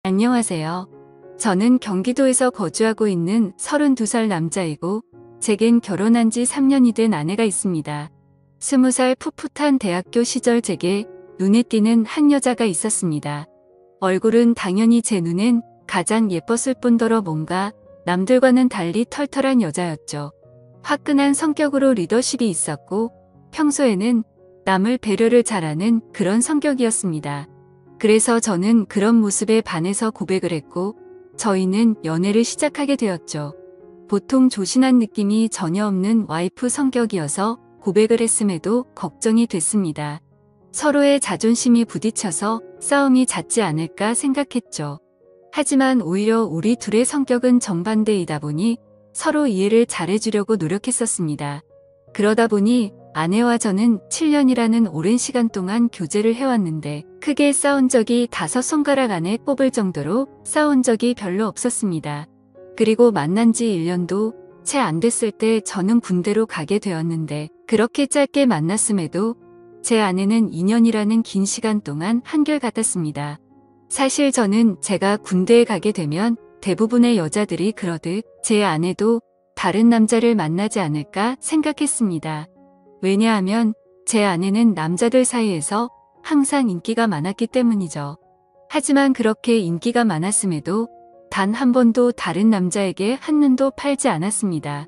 안녕하세요. 저는 경기도에서 거주하고 있는 32살 남자이고 제겐 결혼한 지 3년이 된 아내가 있습니다. 20살 풋풋한 대학교 시절 제게 눈에 띄는 한 여자가 있었습니다. 얼굴은 당연히 제 눈엔 가장 예뻤을 뿐더러 뭔가 남들과는 달리 털털한 여자였죠. 화끈한 성격으로 리더십이 있었고 평소에는 남을 배려를 잘하는 그런 성격이었습니다. 그래서 저는 그런 모습에 반해서 고백을 했고 저희는 연애를 시작하게 되었죠. 보통 조신한 느낌이 전혀 없는 와이프 성격이어서 고백을 했음에도 걱정이 됐습니다. 서로의 자존심이 부딪혀서 싸움이 잦지 않을까 생각했죠. 하지만 오히려 우리 둘의 성격은 정반대이다 보니 서로 이해를 잘해주려고 노력했었습니다. 그러다 보니 아내와 저는 7년이라는 오랜 시간 동안 교제를 해왔는데 크게 싸운 적이 5손가락 안에 꼽을 정도로 싸운 적이 별로 없었습니다. 그리고 만난 지 1년도 채 안 됐을 때 저는 군대로 가게 되었는데 그렇게 짧게 만났음에도 제 아내는 2년이라는 긴 시간 동안 한결같았습니다. 사실 저는 제가 군대에 가게 되면 대부분의 여자들이 그러듯 제 아내도 다른 남자를 만나지 않을까 생각했습니다. 왜냐하면 제 아내는 남자들 사이에서 항상 인기가 많았기 때문이죠. 하지만 그렇게 인기가 많았음에도 단 한 번도 다른 남자에게 한눈도 팔지 않았습니다.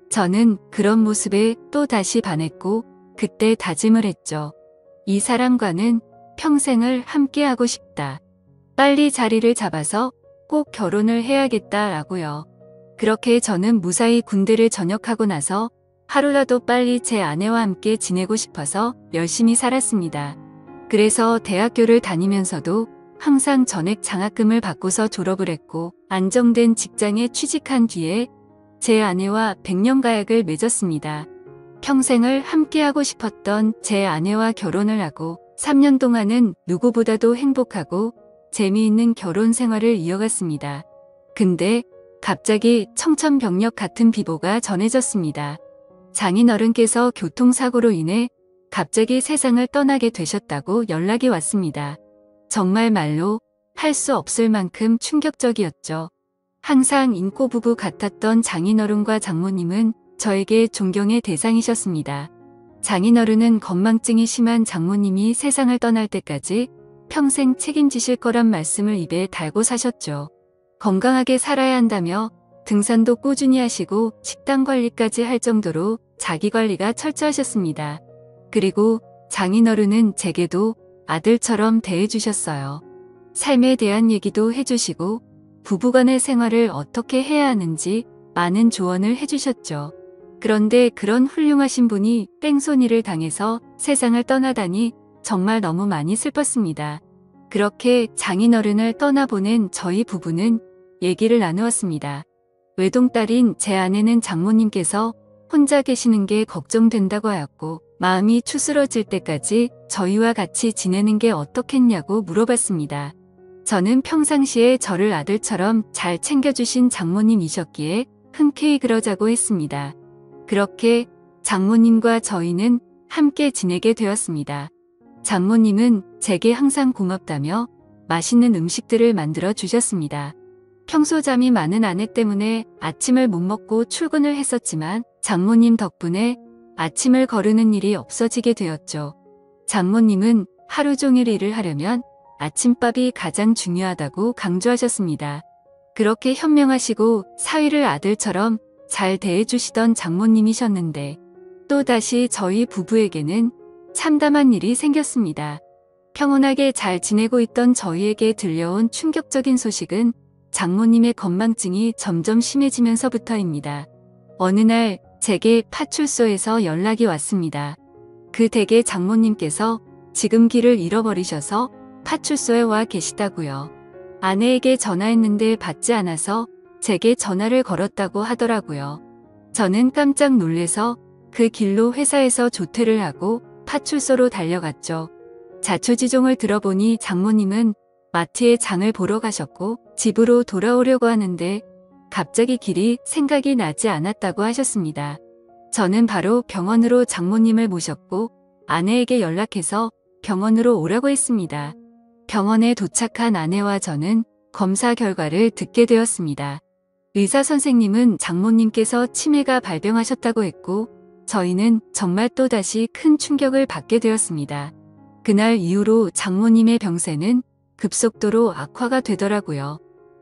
저는 그런 모습에 또 다시 반했고 그때 다짐을 했죠. 이 사람과는 평생을 함께하고 싶다. 빨리 자리를 잡아서 꼭 결혼을 해야겠다라고요. 그렇게 저는 무사히 군대를 전역하고 나서 하루라도 빨리 제 아내와 함께 지내고 싶어서 열심히 살았습니다. 그래서 대학교를 다니면서도 항상 전액 장학금을 받고서 졸업을 했고 안정된 직장에 취직한 뒤에 제 아내와 백년가약을 맺었습니다. 평생을 함께하고 싶었던 제 아내와 결혼을 하고 3년 동안은 누구보다도 행복하고 재미있는 결혼 생활을 이어갔습니다. 근데 갑자기 청천벽력 같은 비보가 전해졌습니다. 장인어른께서 교통사고로 인해 갑자기 세상을 떠나게 되셨다고 연락이 왔습니다. 정말 말로 할 수 없을 만큼 충격적이었죠. 항상 인꼬부부 같았던 장인어른과 장모님은 저에게 존경의 대상이셨습니다. 장인어른은 건망증이 심한 장모님이 세상을 떠날 때까지 평생 책임지실 거란 말씀을 입에 달고 사셨죠. 건강하게 살아야 한다며 등산도 꾸준히 하시고 식단 관리까지 할 정도로 자기 관리가 철저하셨습니다. 그리고 장인어른은 제게도 아들처럼 대해주셨어요. 삶에 대한 얘기도 해주시고 부부간의 생활을 어떻게 해야 하는지 많은 조언을 해주셨죠. 그런데 그런 훌륭하신 분이 뺑소니를 당해서 세상을 떠나다니 정말 너무 많이 슬펐습니다. 그렇게 장인어른을 떠나보낸 저희 부부는 얘기를 나누었습니다. 외동딸인 제 아내는 장모님께서 혼자 계시는 게 걱정된다고 하였고 마음이 추스러질 때까지 저희와 같이 지내는 게 어떻겠냐고 물어봤습니다. 저는 평상시에 저를 아들처럼 잘 챙겨주신 장모님이셨기에 흔쾌히 그러자고 했습니다. 그렇게 장모님과 저희는 함께 지내게 되었습니다. 장모님은 제게 항상 고맙다며 맛있는 음식들을 만들어 주셨습니다. 평소 잠이 많은 아내 때문에 아침을 못 먹고 출근을 했었지만 장모님 덕분에 아침을 거르는 일이 없어지게 되었죠. 장모님은 하루 종일 일을 하려면 아침밥이 가장 중요하다고 강조하셨습니다. 그렇게 현명하시고 사위를 아들처럼 잘 대해주시던 장모님이셨는데 또다시 저희 부부에게는 참담한 일이 생겼습니다. 평온하게 잘 지내고 있던 저희에게 들려온 충격적인 소식은 장모님의 건망증이 점점 심해지면서부터입니다. 어느 날 제게 파출소에서 연락이 왔습니다. 그 댁의 장모님께서 지금 길을 잃어버리셔서 파출소에 와 계시다고요. 아내에게 전화했는데 받지 않아서 제게 전화를 걸었다고 하더라고요. 저는 깜짝 놀래서 그 길로 회사에서 조퇴를 하고 파출소로 달려갔죠. 자초지종을 들어보니 장모님은 마트에 장을 보러 가셨고 집으로 돌아오려고 하는데 갑자기 길이 생각이 나지 않았다고 하셨습니다. 저는 바로 병원으로 장모님을 모셨고 아내에게 연락해서 병원으로 오라고 했습니다. 병원에 도착한 아내와 저는 검사 결과를 듣게 되었습니다. 의사 선생님은 장모님께서 치매가 발병하셨다고 했고 저희는 정말 또다시 큰 충격을 받게 되었습니다. 그날 이후로 장모님의 병세는 급속도로 악화가 되더라고요.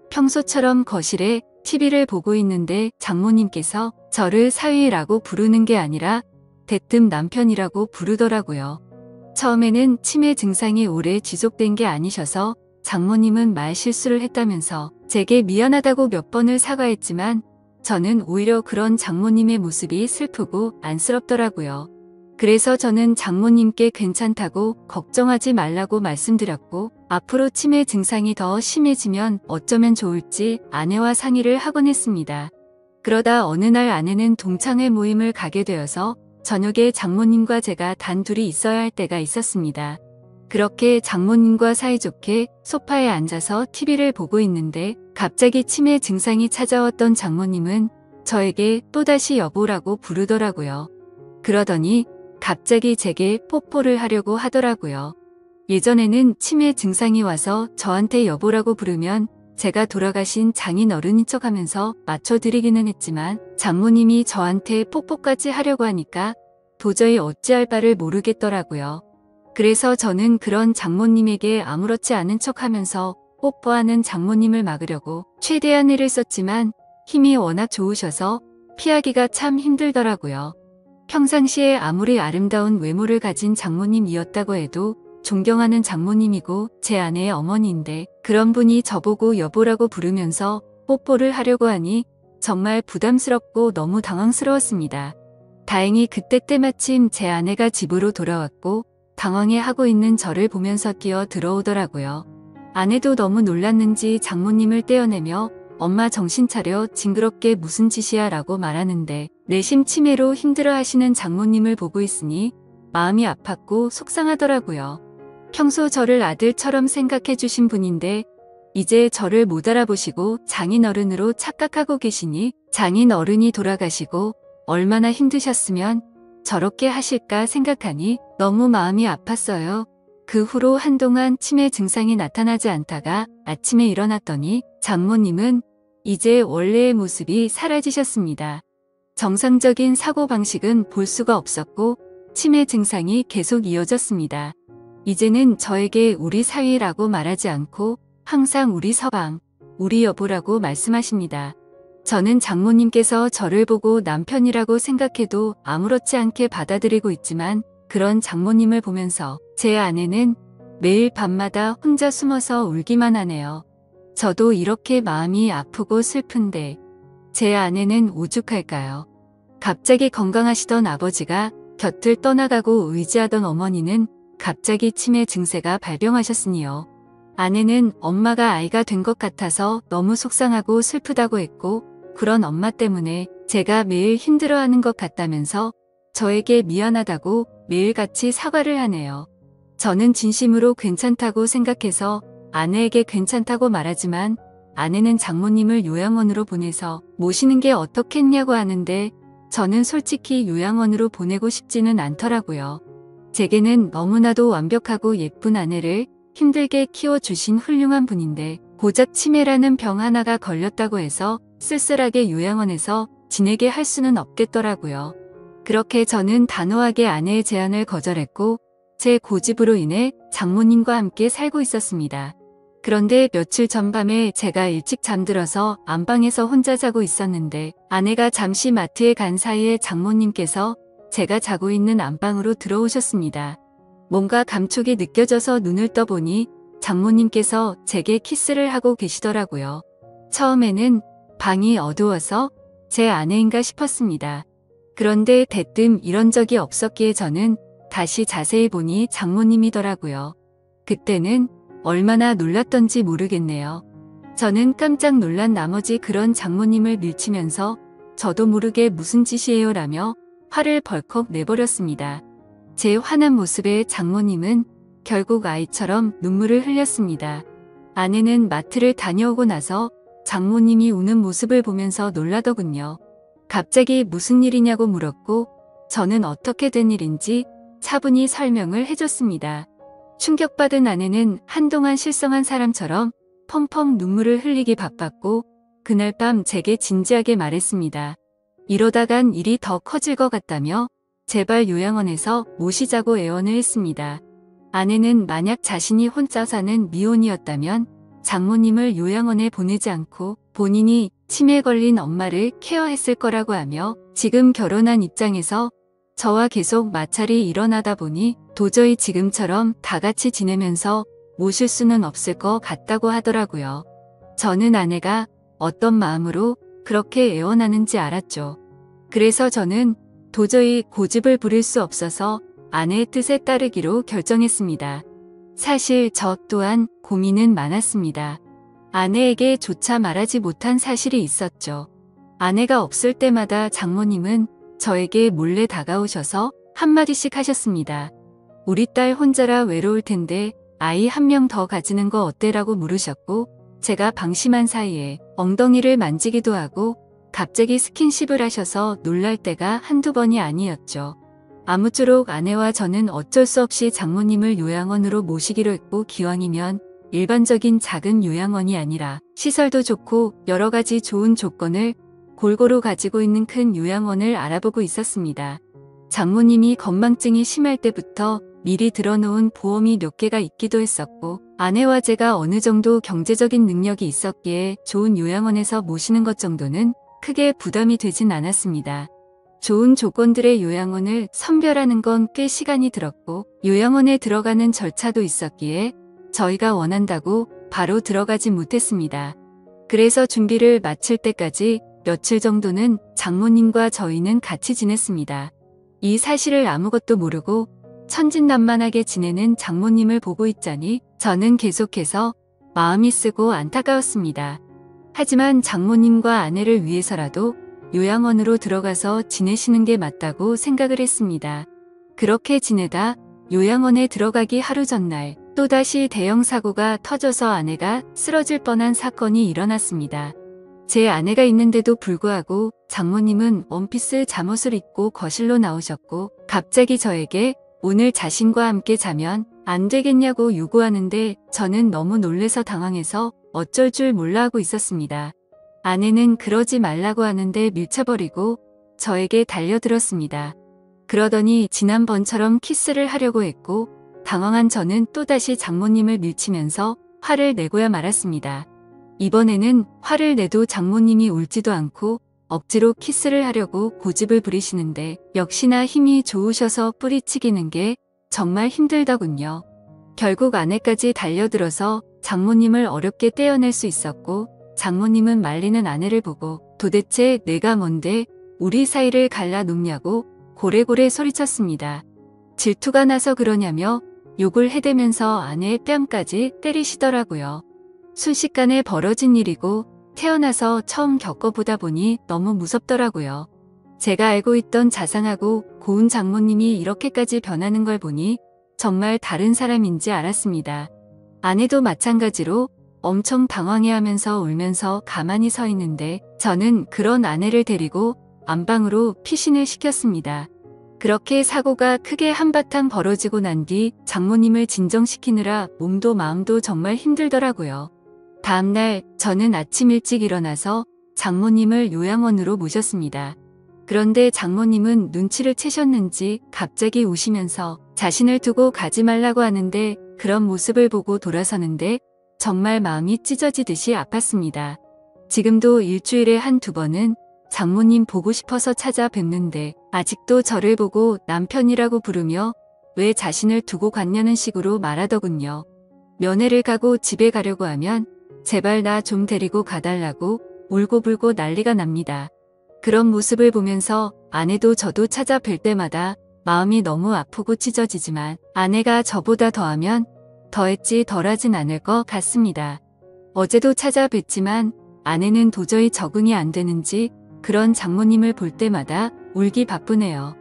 평소처럼 거실에 TV를 보고 있는데 장모님께서 저를 사위라고 부르는 게 아니라 대뜸 남편이라고 부르더라고요. 처음에는 치매 증상이 오래 지속된 게 아니셔서 장모님은 말 실수를 했다면서 제게 미안하다고 몇 번을 사과했지만 저는 오히려 그런 장모님의 모습이 슬프고 안쓰럽더라고요. 그래서 저는 장모님께 괜찮다고 걱정하지 말라고 말씀드렸고 앞으로 치매 증상이 더 심해지면 어쩌면 좋을지 아내와 상의를 하곤 했습니다. 그러다 어느 날 아내는 동창회 모임을 가게 되어서 저녁에 장모님과 제가 단둘이 있어야 할 때가 있었습니다. 그렇게 장모님과 사이좋게 소파에 앉아서 TV를 보고 있는데 갑자기 치매 증상이 찾아왔던 장모님은 저에게 또다시 여보라고 부르더라고요. 그러더니 갑자기 제게 뽀뽀를 하려고 하더라고요. 예전에는 치매 증상이 와서 저한테 여보라고 부르면 제가 돌아가신 장인 어른인 척하면서 맞춰드리기는 했지만 장모님이 저한테 뽀뽀까지 하려고 하니까 도저히 어찌할 바를 모르겠더라고요. 그래서 저는 그런 장모님에게 아무렇지 않은 척하면서 뽀뽀하는 장모님을 막으려고 최대한 애를 썼지만 힘이 워낙 좋으셔서 피하기가 참 힘들더라고요. 평상시에 아무리 아름다운 외모를 가진 장모님이었다고 해도 존경하는 장모님이고 제 아내의 어머니인데 그런 분이 저보고 여보라고 부르면서 뽀뽀를 하려고 하니 정말 부담스럽고 너무 당황스러웠습니다. 다행히 그때 때마침 제 아내가 집으로 돌아왔고 당황해하고 있는 저를 보면서 끼어 들어오더라고요. 아내도 너무 놀랐는지 장모님을 떼어내며 엄마 정신 차려 징그럽게 무슨 짓이야 라고 말하는데 내심 치매로 힘들어하시는 장모님을 보고 있으니 마음이 아팠고 속상하더라고요. 평소 저를 아들처럼 생각해 주신 분인데 이제 저를 못 알아보시고 장인어른으로 착각하고 계시니 장인어른이 돌아가시고 얼마나 힘드셨으면 저렇게 하실까 생각하니 너무 마음이 아팠어요. 그 후로 한동안 치매 증상이 나타나지 않다가 아침에 일어났더니 장모님은 이제 원래의 모습이 사라지셨습니다. 정상적인 사고방식은 볼 수가 없었고 치매 증상이 계속 이어졌습니다. 이제는 저에게 우리 사위라고 말하지 않고 항상 우리 서방, 우리 여보라고 말씀하십니다. 저는 장모님께서 저를 보고 남편이라고 생각해도 아무렇지 않게 받아들이고 있지만 그런 장모님을 보면서 제 아내는 매일 밤마다 혼자 숨어서 울기만 하네요. 저도 이렇게 마음이 아프고 슬픈데 제 아내는 오죽할까요? 갑자기 건강하시던 아버지가 곁을 떠나가고 의지하던 어머니는 갑자기 치매 증세가 발병하셨으니요. 아내는 엄마가 아이가 된 것 같아서 너무 속상하고 슬프다고 했고 그런 엄마 때문에 제가 매일 힘들어하는 것 같다면서 저에게 미안하다고 매일같이 사과를 하네요. 저는 진심으로 괜찮다고 생각해서 아내에게 괜찮다고 말하지만 아내는 장모님을 요양원으로 보내서 모시는 게 어떻겠냐고 하는데 저는 솔직히 요양원으로 보내고 싶지는 않더라고요. 제게는 너무나도 완벽하고 예쁜 아내를 힘들게 키워주신 훌륭한 분인데 고작 치매라는 병 하나가 걸렸다고 해서 쓸쓸하게 요양원에서 지내게 할 수는 없겠더라고요. 그렇게 저는 단호하게 아내의 제안을 거절했고 제 고집으로 인해 장모님과 함께 살고 있었습니다. 그런데 며칠 전 밤에 제가 일찍 잠들어서 안방에서 혼자 자고 있었는데 아내가 잠시 마트에 간 사이에 장모님께서 제가 자고 있는 안방으로 들어오셨습니다. 뭔가 감촉이 느껴져서 눈을 떠보니 장모님께서 제게 키스를 하고 계시더라고요. 처음에는 방이 어두워서 제 아내인가 싶었습니다. 그런데 대뜸 이런 적이 없었기에 저는 다시 자세히 보니 장모님이더라고요. 그때는 얼마나 놀랐던지 모르겠네요. 저는 깜짝 놀란 나머지 그런 장모님을 밀치면서 저도 모르게 무슨 짓이에요 라며 화를 벌컥 내버렸습니다. 제 화난 모습에 장모님은 결국 아이처럼 눈물을 흘렸습니다. 아내는 마트를 다녀오고 나서 장모님이 우는 모습을 보면서 놀라더군요. 갑자기 무슨 일이냐고 물었고 저는 어떻게 된 일인지 차분히 설명을 해줬습니다. 충격받은 아내는 한동안 실성한 사람처럼 펑펑 눈물을 흘리기 바빴고 그날 밤 제게 진지하게 말했습니다. 이러다간 일이 더 커질 것 같다며 제발 요양원에서 모시자고 애원을 했습니다. 아내는 만약 자신이 혼자 사는 미혼이었다면 장모님을 요양원에 보내지 않고 본인이 치매에 걸린 엄마를 케어했을 거라고 하며 지금 결혼한 입장에서 저와 계속 마찰이 일어나다 보니 도저히 지금처럼 다 같이 지내면서 모실 수는 없을 것 같다고 하더라고요. 저는 아내가 어떤 마음으로 그렇게 애원하는지 알았죠. 그래서 저는 도저히 고집을 부릴 수 없어서 아내의 뜻에 따르기로 결정했습니다. 사실 저 또한 고민은 많았습니다. 아내에게 조차 말하지 못한 사실이 있었죠. 아내가 없을 때마다 장모님은 저에게 몰래 다가오셔서 한마디씩 하셨습니다. 우리 딸 혼자라 외로울 텐데 아이 한 명 더 가지는 거 어때라고 물으셨고 제가 방심한 사이에 엉덩이를 만지기도 하고 갑자기 스킨십을 하셔서 놀랄 때가 한두 번이 아니었죠. 아무쪼록 아내와 저는 어쩔 수 없이 장모님을 요양원으로 모시기로 했고 기왕이면 일반적인 작은 요양원이 아니라 시설도 좋고 여러 가지 좋은 조건을 골고루 가지고 있는 큰 요양원을 알아보고 있었습니다. 장모님이 건망증이 심할 때부터 미리 들어놓은 보험이 몇 개가 있기도 했었고 아내와 제가 어느 정도 경제적인 능력이 있었기에 좋은 요양원에서 모시는 것 정도는 크게 부담이 되진 않았습니다. 좋은 조건들의 요양원을 선별하는 건 꽤 시간이 들었고 요양원에 들어가는 절차도 있었기에 저희가 원한다고 바로 들어가지 못했습니다. 그래서 준비를 마칠 때까지 며칠 정도는 장모님과 저희는 같이 지냈습니다. 이 사실을 아무것도 모르고 천진난만하게 지내는 장모님을 보고 있자니 저는 계속해서 마음이 쓰고 안타까웠습니다. 하지만 장모님과 아내를 위해서라도 요양원으로 들어가서 지내시는 게 맞다고 생각을 했습니다. 그렇게 지내다 요양원에 들어가기 하루 전날 또다시 대형 사고가 터져서 아내가 쓰러질 뻔한 사건이 일어났습니다. 제 아내가 있는데도 불구하고 장모님은 원피스 잠옷을 입고 거실로 나오셨고 갑자기 저에게 오늘 자신과 함께 자면 안 되겠냐고 요구하는데 저는 너무 놀래서 당황해서 어쩔 줄 몰라 하고 있었습니다. 아내는 그러지 말라고 하는데 밀쳐버리고 저에게 달려들었습니다. 그러더니 지난번처럼 키스를 하려고 했고 당황한 저는 또다시 장모님을 밀치면서 화를 내고야 말았습니다. 이번에는 화를 내도 장모님이 울지도 않고 억지로 키스를 하려고 고집을 부리시는데 역시나 힘이 좋으셔서 뿌리치기는 게 정말 힘들더군요. 결국 아내까지 달려들어서 장모님을 어렵게 떼어낼 수 있었고 장모님은 말리는 아내를 보고 도대체 내가 뭔데 우리 사이를 갈라놓냐고 고래고래 소리쳤습니다. 질투가 나서 그러냐며 욕을 해대면서 아내의 뺨까지 때리시더라고요. 순식간에 벌어진 일이고 태어나서 처음 겪어보다 보니 너무 무섭더라고요. 제가 알고 있던 자상하고 고운 장모님이 이렇게까지 변하는 걸 보니 정말 다른 사람인지 알았습니다. 아내도 마찬가지로 엄청 당황해하면서 울면서 가만히 서 있는데 저는 그런 아내를 데리고 안방으로 피신을 시켰습니다. 그렇게 사고가 크게 한바탕 벌어지고 난 뒤 장모님을 진정시키느라 몸도 마음도 정말 힘들더라고요. 다음날 저는 아침 일찍 일어나서 장모님을 요양원으로 모셨습니다. 그런데 장모님은 눈치를 채셨는지 갑자기 우시면서 자신을 두고 가지 말라고 하는데 그런 모습을 보고 돌아서는데 정말 마음이 찢어지듯이 아팠습니다. 지금도 일주일에 한두 번은 장모님 보고 싶어서 찾아뵙는데 아직도 저를 보고 남편이라고 부르며 왜 자신을 두고 갔냐는 식으로 말하더군요. 면회를 가고 집에 가려고 하면 제발 나 좀 데리고 가달라고 울고불고 난리가 납니다. 그런 모습을 보면서 아내도 저도 찾아뵐 때마다 마음이 너무 아프고 찢어지지만 아내가 저보다 더하면 더했지 덜하진 않을 것 같습니다. 어제도 찾아뵀지만 아내는 도저히 적응이 안 되는지 그런 장모님을 볼 때마다 울기 바쁘네요.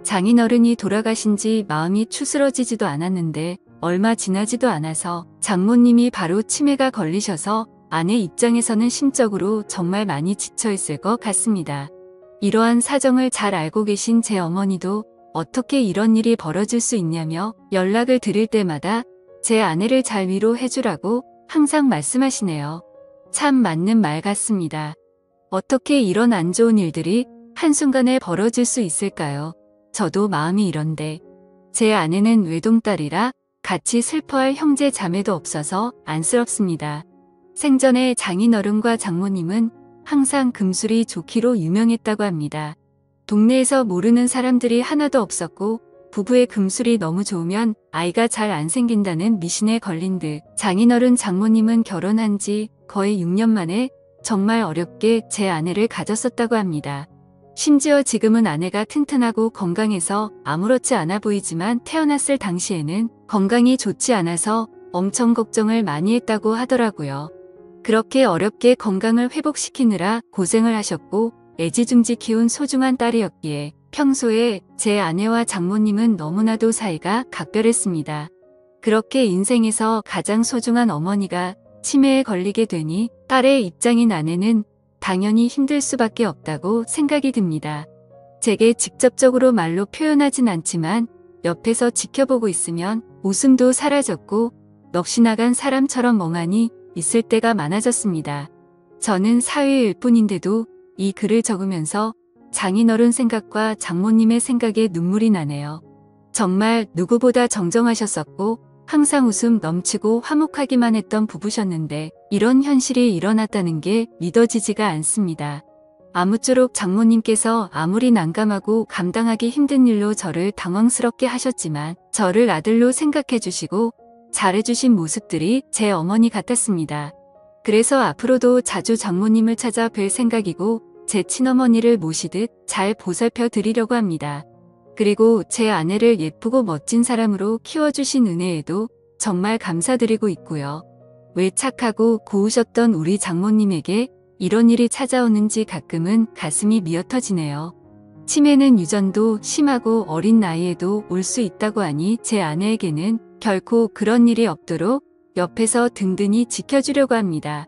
장인어른이 돌아가신 지 마음이 추스러지지도 않았는데 얼마 지나지도 않아서 장모님이 바로 치매가 걸리셔서 아내 입장에서는 심적으로 정말 많이 지쳐있을 것 같습니다. 이러한 사정을 잘 알고 계신 제 어머니도 어떻게 이런 일이 벌어질 수 있냐며 연락을 드릴 때마다 제 아내를 잘 위로해주라고 항상 말씀하시네요. 참 맞는 말 같습니다. 어떻게 이런 안 좋은 일들이 한순간에 벌어질 수 있을까요? 저도 마음이 이런데 제 아내는 외동딸이라 같이 슬퍼할 형제 자매도 없어서 안쓰럽습니다. 생전에 장인어른과 장모님은 항상 금술이 좋기로 유명했다고 합니다. 동네에서 모르는 사람들이 하나도 없었고 부부의 금술이 너무 좋으면 아이가 잘 안 생긴다는 미신에 걸린 듯 장인어른 장모님은 결혼한 지 거의 6년 만에 정말 어렵게 제 아내를 가졌었다고 합니다. 심지어 지금은 아내가 튼튼하고 건강해서 아무렇지 않아 보이지만 태어났을 당시에는 건강이 좋지 않아서 엄청 걱정을 많이 했다고 하더라고요. 그렇게 어렵게 건강을 회복시키느라 고생을 하셨고 애지중지 키운 소중한 딸이었기에 평소에 제 아내와 장모님은 너무나도 사이가 각별했습니다. 그렇게 인생에서 가장 소중한 어머니가 치매에 걸리게 되니 딸의 입장인 아내는 당연히 힘들 수밖에 없다고 생각이 듭니다. 제게 직접적으로 말로 표현하진 않지만 옆에서 지켜보고 있으면 웃음도 사라졌고 넋이 나간 사람처럼 멍하니 있을 때가 많아졌습니다. 저는 사회일 뿐인데도 이 글을 적으면서 장인어른 생각과 장모님의 생각에 눈물이 나네요. 정말 누구보다 정정하셨었고 항상 웃음 넘치고 화목하기만 했던 부부셨는데 이런 현실이 일어났다는 게 믿어지지가 않습니다. 아무쪼록 장모님께서 아무리 난감하고 감당하기 힘든 일로 저를 당황스럽게 하셨지만 저를 아들로 생각해 주시고 잘해주신 모습들이 제 어머니 같았습니다. 그래서 앞으로도 자주 장모님을 찾아 뵐 생각이고 제 친어머니를 모시듯 잘 보살펴 드리려고 합니다. 그리고 제 아내를 예쁘고 멋진 사람으로 키워주신 은혜에도 정말 감사드리고 있고요. 왜 착하고 고우셨던 우리 장모님에게 이런 일이 찾아오는지 가끔은 가슴이 미어터지네요. 치매는 유전도 심하고 어린 나이에도 올 수 있다고 하니 제 아내에게는 결코 그런 일이 없도록 옆에서 든든히 지켜주려고 합니다.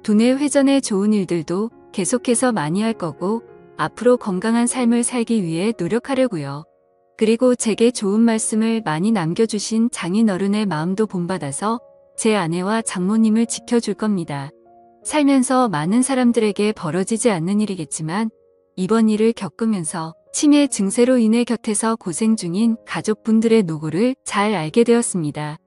두뇌 회전에 좋은 일들도 계속해서 많이 할 거고 앞으로 건강한 삶을 살기 위해 노력하려고요. 그리고 제게 좋은 말씀을 많이 남겨주신 장인어른의 마음도 본받아서 제 아내와 장모님을 지켜줄 겁니다. 살면서 많은 사람들에게 벌어지지 않는 일이겠지만 이번 일을 겪으면서 치매 증세로 인해 곁에서 고생 중인 가족분들의 노고를 잘 알게 되었습니다.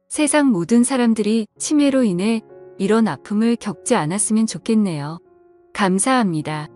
세상 모든 사람들이 치매로 인해 이런 아픔을 겪지 않았으면 좋겠네요. 감사합니다.